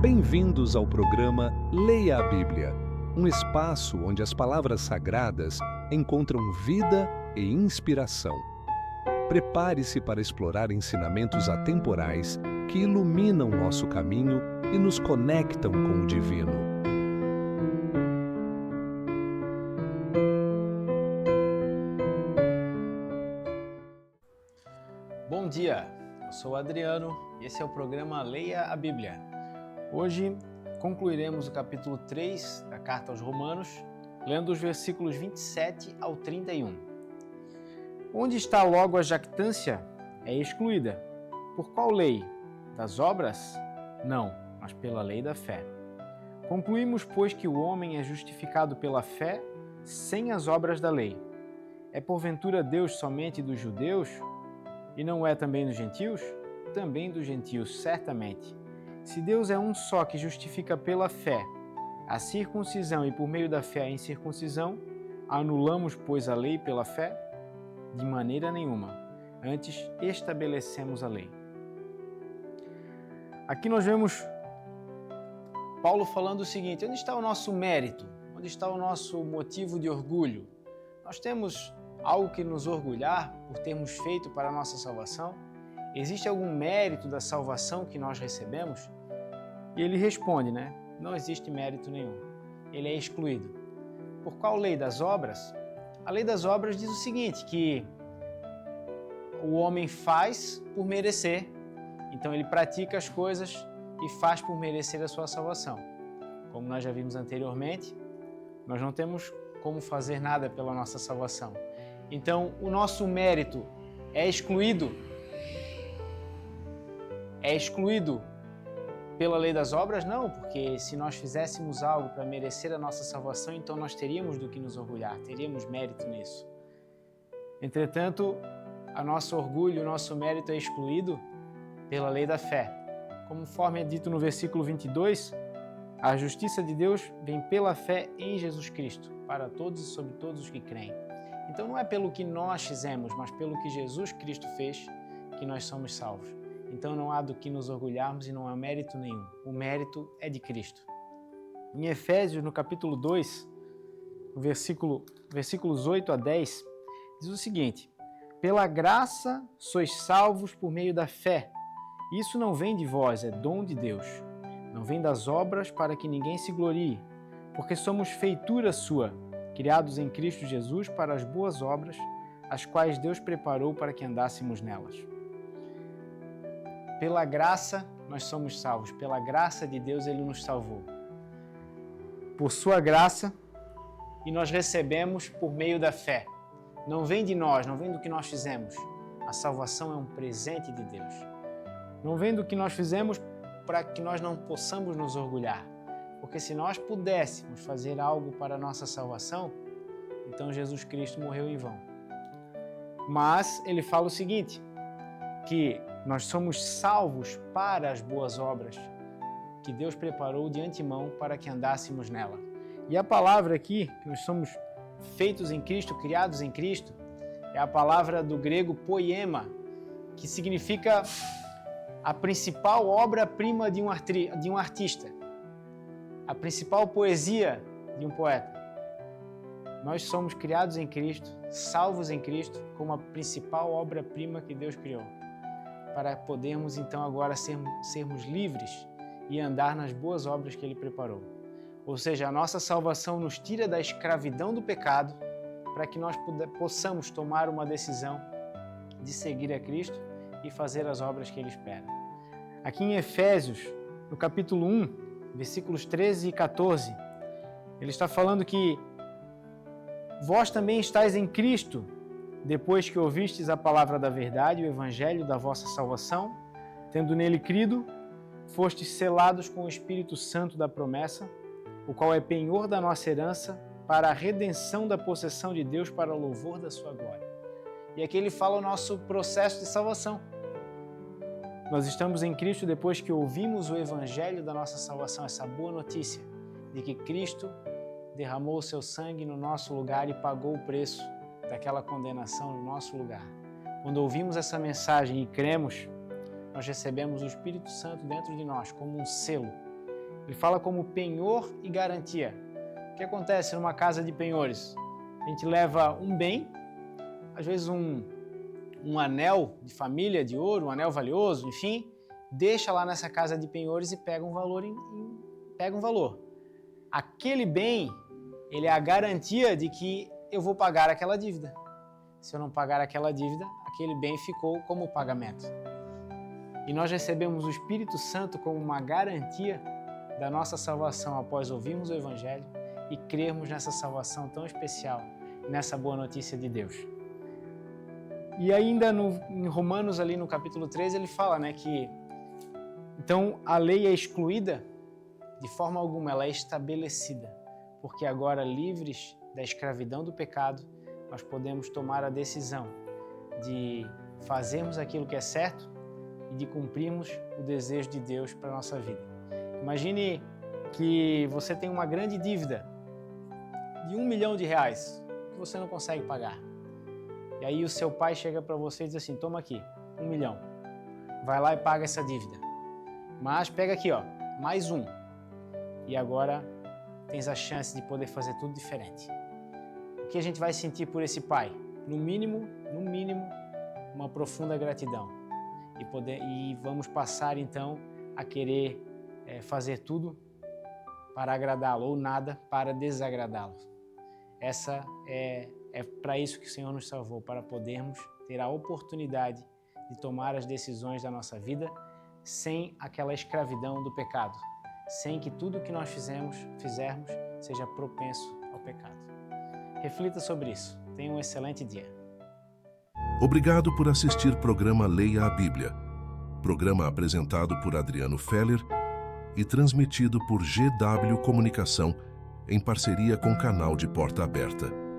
Bem-vindos ao programa Leia a Bíblia, um espaço onde as palavras sagradas encontram vida e inspiração. Prepare-se para explorar ensinamentos atemporais que iluminam nosso caminho e nos conectam com o divino. Bom dia, eu sou o Adriano e esse é o programa Leia a Bíblia. Hoje concluiremos o capítulo 3 da Carta aos Romanos, lendo os versículos 27 ao 31. Onde está logo a jactância? É excluída. Por qual lei? Das obras? Não, mas pela lei da fé. Concluímos, pois, que o homem é justificado pela fé sem as obras da lei. É porventura Deus somente dos judeus? E não é também dos gentios? Também dos gentios, certamente. Se Deus é um só que justifica pela fé a circuncisão e por meio da fé a incircuncisão, anulamos, pois, a lei pela fé? De maneira nenhuma. Antes, estabelecemos a lei. Aqui nós vemos Paulo falando o seguinte: onde está o nosso mérito? Onde está o nosso motivo de orgulho? Nós temos algo que nos orgulhar por termos feito para a nossa salvação? Existe algum mérito da salvação que nós recebemos? E ele responde, não existe mérito nenhum. Ele é excluído. Por qual lei das obras? A lei das obras diz o seguinte, que o homem faz por merecer. Então ele pratica as coisas e faz por merecer a sua salvação. Como nós já vimos anteriormente, nós não temos como fazer nada pela nossa salvação. Então o nosso mérito é excluído pela lei das obras? Não, porque se nós fizéssemos algo para merecer a nossa salvação, então nós teríamos do que nos orgulhar, teríamos mérito nisso. Entretanto, o nosso orgulho, o nosso mérito é excluído pela lei da fé. Conforme é dito no versículo 22, a justiça de Deus vem pela fé em Jesus Cristo, para todos e sobre todos os que creem. Então não é pelo que nós fizemos, mas pelo que Jesus Cristo fez, que nós somos salvos. Então não há do que nos orgulharmos e não há mérito nenhum. O mérito é de Cristo. Em Efésios, no capítulo 2, versículos 8 a 10, diz o seguinte: pela graça sois salvos por meio da fé. Isso não vem de vós, é dom de Deus. Não vem das obras para que ninguém se glorie, porque somos feitura sua, criados em Cristo Jesus para as boas obras, as quais Deus preparou para que andássemos nelas. Pela graça nós somos salvos, pela graça de Deus Ele nos salvou. Por sua graça, e nós recebemos por meio da fé. Não vem de nós, não vem do que nós fizemos. A salvação é um presente de Deus. Não vem do que nós fizemos para que nós não possamos nos orgulhar. Porque se nós pudéssemos fazer algo para a nossa salvação, então Jesus Cristo morreu em vão. Mas Ele fala o seguinte, que nós somos salvos para as boas obras que Deus preparou de antemão para que andássemos nela. E a palavra aqui, que nós somos feitos em Cristo, criados em Cristo, é a palavra do grego poema, que significa a principal obra-prima de um artista, a principal poesia de um poeta. Nós somos criados em Cristo, salvos em Cristo, como a principal obra-prima que Deus criou, para podermos então agora sermos livres e andar nas boas obras que Ele preparou. Ou seja, a nossa salvação nos tira da escravidão do pecado para que nós possamos tomar uma decisão de seguir a Cristo e fazer as obras que Ele espera. Aqui em Efésios, no capítulo 1, versículos 13 e 14, ele está falando que vós também estáis em Cristo, depois que ouvistes a palavra da verdade, o evangelho da vossa salvação, tendo nele crido, fostes selados com o Espírito Santo da promessa, o qual é penhor da nossa herança, para a redenção da possessão de Deus para o louvor da sua glória. E aqui ele fala o nosso processo de salvação. Nós estamos em Cristo depois que ouvimos o evangelho da nossa salvação, essa boa notícia de que Cristo derramou o seu sangue no nosso lugar e pagou o preço daquela condenação no nosso lugar. Quando ouvimos essa mensagem e cremos, nós recebemos o Espírito Santo dentro de nós como um selo Ele fala como penhor e garantia. O que acontece numa casa de penhores? A gente leva um bem, às vezes um anel de família de ouro, um anel valioso, enfim, deixa lá nessa casa de penhores e pega um valor. Aquele bem, ele é a garantia de que eu vou pagar aquela dívida. Se eu não pagar aquela dívida, aquele bem ficou como pagamento. E nós recebemos o Espírito Santo como uma garantia da nossa salvação após ouvirmos o Evangelho e crermos nessa salvação tão especial, nessa boa notícia de Deus. E ainda em Romanos, ali no capítulo 13, ele fala, que então a lei é excluída? De forma alguma, ela é estabelecida, porque agora, livres da escravidão do pecado, nós podemos tomar a decisão de fazermos aquilo que é certo e de cumprirmos o desejo de Deus para a nossa vida. Imagine que você tem uma grande dívida de R$1 milhão que você não consegue pagar. E aí o seu pai chega para você e diz assim, toma aqui, 1 milhão. Vai lá e paga essa dívida. Mas pega aqui, mais um. E agora tens a chance de poder fazer tudo diferente. O que a gente vai sentir por esse pai? No mínimo, uma profunda gratidão. E vamos passar então a querer fazer tudo para agradá-lo ou nada para desagradá-lo. Essa é para isso que o Senhor nos salvou, para podermos ter a oportunidade de tomar as decisões da nossa vida sem aquela escravidão do pecado, sem que tudo que nós fizermos seja propenso ao pecado. Reflita sobre isso. Tenha um excelente dia. Obrigado por assistir o programa Leia a Bíblia. Programa apresentado por Adriano Feller e transmitido por GW Comunicação em parceria com o canal de Porta Aberta.